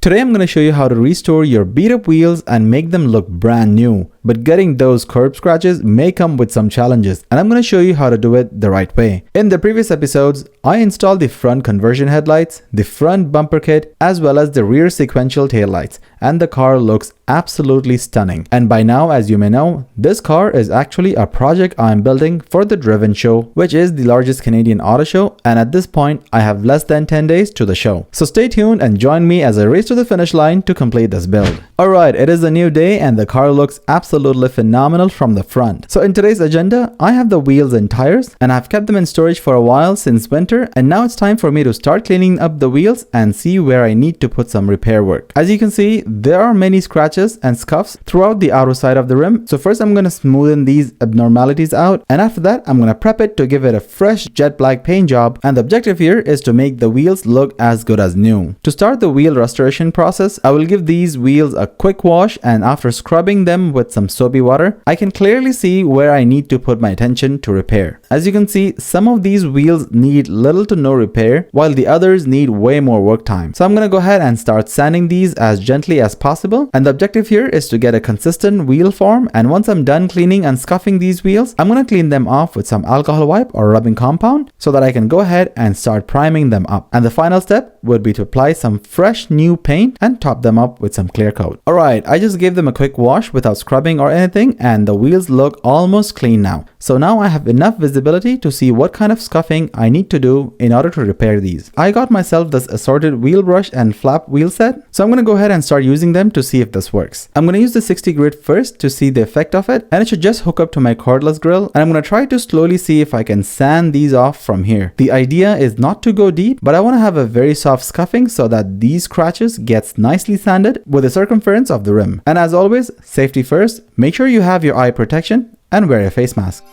Today I'm going to show you how to restore your beat up wheels and make them look brand new. But getting those curb scratches may come with some challenges, and I'm going to show you how to do it the right way. In the previous episodes, I installed the front conversion headlights, the front bumper kit, as well as the rear sequential taillights, and the car looks absolutely stunning. And by now, as you may know, this car is actually a project I'm building for the Driven Show, which is the largest Canadian auto show, and at this point, I have less than 10 days to the show. So stay tuned and join me as I race to the finish line to complete this build. Alright, it is a new day and the car looks absolutely phenomenal from the front. So in today's agenda, I have the wheels and tires, and I've kept them in storage for a while since winter, and now it's time for me to start cleaning up the wheels and see where I need to put some repair work. As you can see, there are many scratches and scuffs throughout the outer side of the rim. So first I'm going to smoothen these abnormalities out, and after that I'm going to prep it to give it a fresh jet black paint job, and the objective here is to make the wheels look as good as new. To start the wheel restoration process, I will give these wheels a quick wash, and after scrubbing them with some soapy water, I can clearly see where I need to put my attention to repair. As you can see, some of these wheels need little to no repair, while the others need way more work time. So I'm going to go ahead and start sanding these as gently as possible, and the objective here is to get a consistent wheel form. And once I'm done cleaning and scuffing these wheels, I'm going to clean them off with some alcohol wipe or rubbing compound so that I can go ahead and start priming them up. And the final step would be to apply some fresh new paint and top them up with some clear coat. Alright, I just gave them a quick wash without scrubbing or anything, and the wheels look almost clean now. So now I have enough visibility to see what kind of scuffing I need to do in order to repair these. I got myself this assorted wheel brush and flap wheel set, so I'm going to go ahead and start using them to see if this works. I'm going to use the 60 grit first to see the effect of it, and it should just hook up to my cordless grill, and I'm going to try to slowly see if I can sand these off from here. The idea is not to go deep, but I want to have a very soft scuffing so that these scratches gets nicely sanded with the circumference of the rim. And as always, safety first, make sure you have your eye protection and wear a face mask.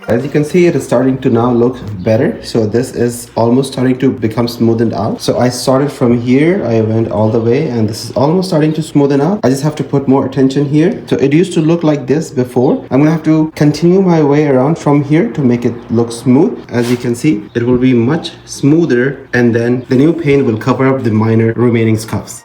As you can see, it is starting to now look better. So this is almost starting to become smoothened out. So I started from here, I went all the way, and this is almost starting to smoothen out. I just have to put more attention here. So it used to look like this before. I'm gonna have to continue my way around from here to make it look smooth. As you can see, it will be much smoother, and then the new paint will cover up the minor remaining scuffs.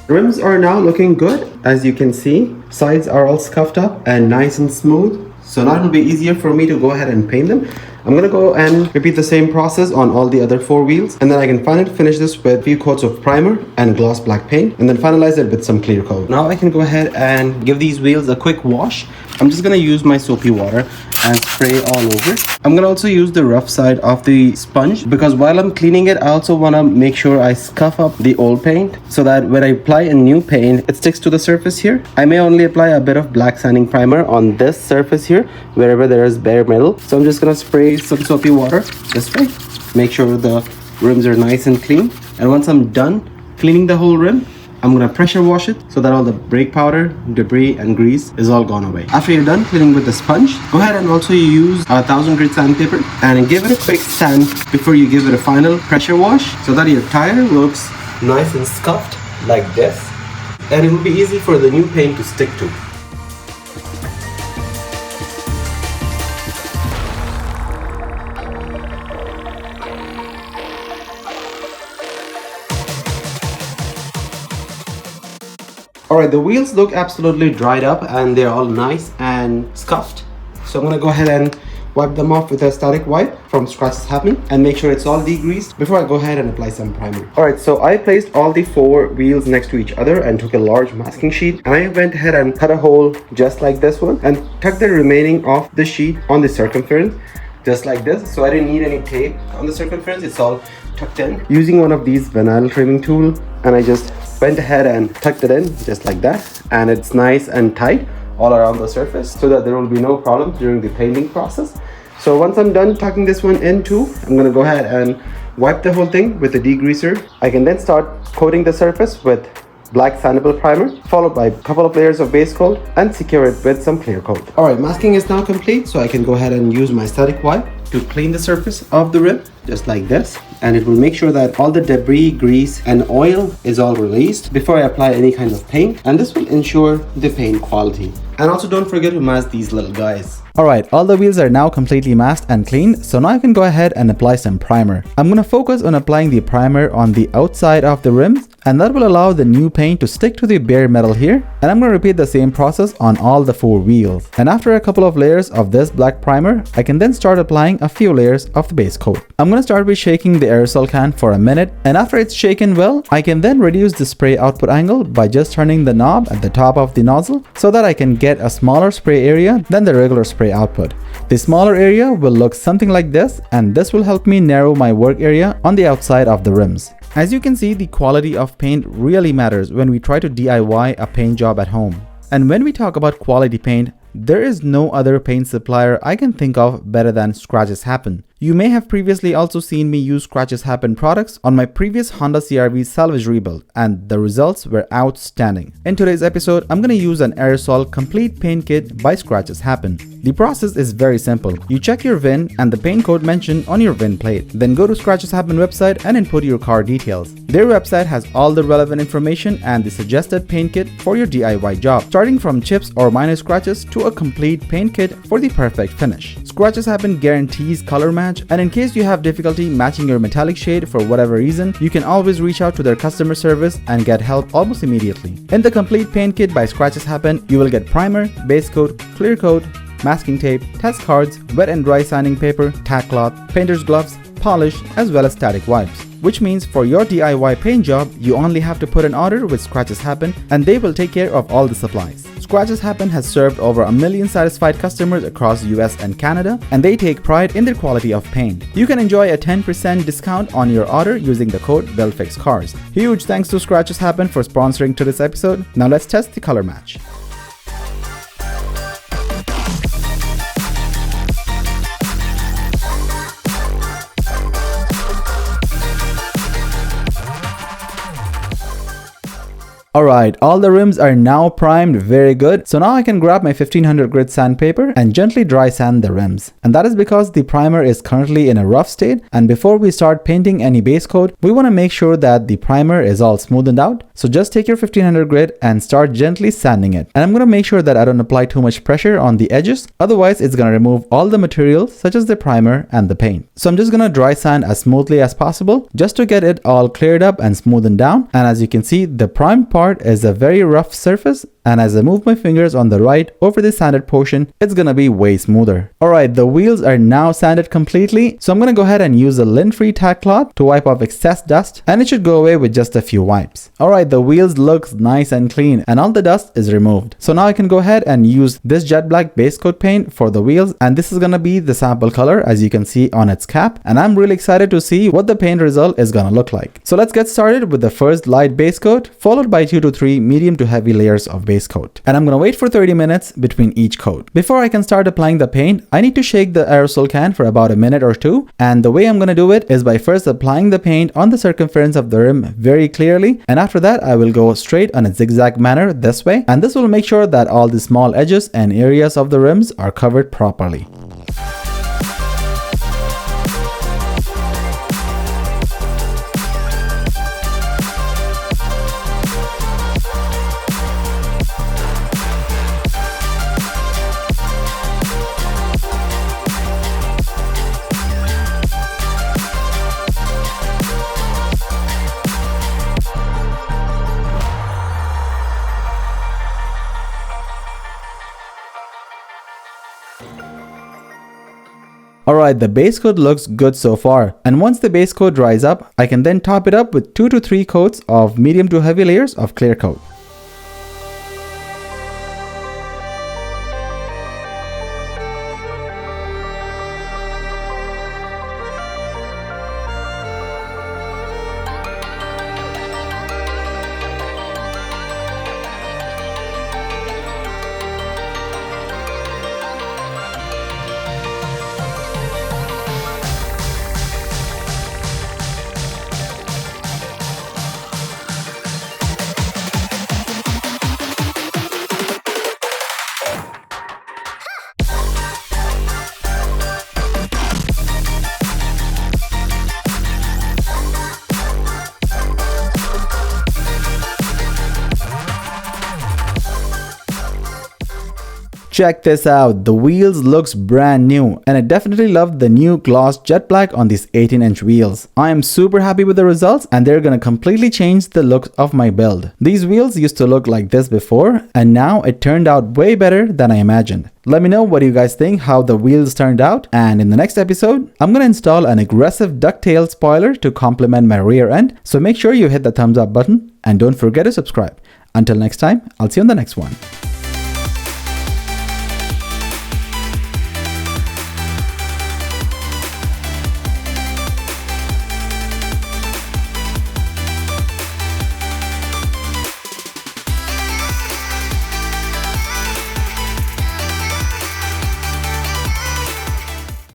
Rims are now looking good. As you can see, sides are all scuffed up and nice and smooth. So now it'll be easier for me to go ahead and paint them. I'm gonna go and repeat the same process on all the other 4 wheels, and then I can finally finish this with a few coats of primer and gloss black paint, and then finalize it with some clear coat. Now I can go ahead and give these wheels a quick wash. I'm just gonna use my soapy water and spray all over. I'm gonna also use the rough side of the sponge, because while I'm cleaning it, I also wanna make sure I scuff up the old paint so that when I apply a new paint, it sticks to the surface here. I may only apply a bit of black sanding primer on this surface here, wherever there is bare metal. So I'm just gonna spray some soapy water this way, make sure the rims are nice and clean. And once I'm done cleaning the whole rim, I'm gonna pressure wash it so that all the brake powder, debris and grease is all gone away. After you're done cleaning with the sponge, go ahead and also use a 1000 grit sandpaper and give it a quick sand before you give it a final pressure wash so that your tire looks nice and scuffed like this, and it will be easy for the new paint to stick to. Alright, the wheels look absolutely dried up and they're all nice and scuffed. So I'm gonna go ahead and wipe them off with a static wipe from scratches happening and make sure it's all degreased before I go ahead and apply some primer. Alright, so I placed all the 4 wheels next to each other and took a large masking sheet, and I went ahead and cut a hole just like this one and tucked the remaining of the sheet on the circumference just like this. So I didn't need any tape on the circumference, it's all tucked in using one of these vinyl trimming tool, and I just went ahead and tucked it in just like that, and it's nice and tight all around the surface so that there will be no problem during the painting process. So once I'm done tucking this one in too, I'm gonna go ahead and wipe the whole thing with a degreaser. I can then start coating the surface with black sandable primer, followed by a couple of layers of base coat, and secure it with some clear coat. Alright, masking is now complete, so I can go ahead and use my static wipe to clean the surface of the rim, just like this. And it will make sure that all the debris, grease, and oil is all released before I apply any kind of paint. And this will ensure the paint quality. And also don't forget to mask these little guys. Alright, all the wheels are now completely masked and cleaned, so now I can go ahead and apply some primer. I'm going to focus on applying the primer on the outside of the rims, and that will allow the new paint to stick to the bare metal here. And I'm going to repeat the same process on all the 4 wheels. And after a couple of layers of this black primer, I can then start applying a few layers of the base coat. I'm going to start by shaking the aerosol can for a minute, and after it's shaken well, I can then reduce the spray output angle by just turning the knob at the top of the nozzle so that I can get a smaller spray area than the regular spray output. The smaller area will look something like this, and this will help me narrow my work area on the outside of the rims. As you can see, the quality of paint really matters when we try to DIY a paint job at home. And when we talk about quality paint, there is no other paint supplier I can think of better than Scratches Happen. You may have previously also seen me use Scratches Happen products on my previous Honda CR-V salvage rebuild, and the results were outstanding. In today's episode, I'm going to use an aerosol complete paint kit by Scratches Happen. The process is very simple. You check your VIN and the paint code mentioned on your VIN plate. Then go to Scratches Happen website and input your car details. Their website has all the relevant information and the suggested paint kit for your DIY job, starting from chips or minor scratches to a complete paint kit for the perfect finish. Scratches Happen guarantees color match, and in case you have difficulty matching your metallic shade for whatever reason, you can always reach out to their customer service and get help almost immediately. In the complete paint kit by Scratches Happen, you will get primer, base coat, clear coat, masking tape, test cards, wet and dry sanding paper, tack cloth, painter's gloves, polish, as well as static wipes. Which means for your DIY paint job, you only have to put an order with Scratches Happen and they will take care of all the supplies. Scratches Happen has served over 1 million satisfied customers across US and Canada, and they take pride in their quality of paint. You can enjoy a 10% discount on your order using the code BuildFixCars. Huge thanks to Scratches Happen for sponsoring to this episode. Now let's test the color match. Alright, all the rims are now primed very good, so now I can grab my 1500 grit sandpaper and gently dry sand the rims. And that is because the primer is currently in a rough state, and before we start painting any base coat, we want to make sure that the primer is all smoothened out. So just take your 1500 grit and start gently sanding it. And I'm going to make sure that I don't apply too much pressure on the edges, otherwise it's going to remove all the material such as the primer and the paint. So I'm just going to dry sand as smoothly as possible just to get it all cleared up and smoothened down. And as you can see, the primed part is a very rough surface, and as I move my fingers on the right over the sanded portion, it's gonna be way smoother. Alright, the wheels are now sanded completely, so I'm gonna go ahead and use a lint-free tack cloth to wipe off excess dust, and it should go away with just a few wipes. Alright, the wheels looks nice and clean, and all the dust is removed. So now I can go ahead and use this jet black base coat paint for the wheels, and this is gonna be the sample color as you can see on its cap, and I'm really excited to see what the paint result is gonna look like. So let's get started with the first light base coat, followed by 2 to 3 medium to heavy layers of base coat. And I'm gonna wait for 30 minutes between each coat. Before I can start applying the paint, I need to shake the aerosol can for about a minute or two. And the way I'm gonna do it is by first applying the paint on the circumference of the rim very clearly. And after that, I will go straight on a zigzag manner this way. And this will make sure that all the small edges and areas of the rims are covered properly. Alright, the base coat looks good so far, and once the base coat dries up, I can then top it up with 2 to 3 coats of medium to heavy layers of clear coat. Check this out, the wheels looks brand new, and I definitely love the new gloss jet black on these 18-inch wheels. I am super happy with the results, and they're gonna completely change the look of my build. These wheels used to look like this before, and now it turned out way better than I imagined. Let me know what you guys think, how the wheels turned out, and in the next episode, I'm gonna install an aggressive ducktail spoiler to complement my rear end, so make sure you hit the thumbs up button, and don't forget to subscribe. Until next time, I'll see you on the next one.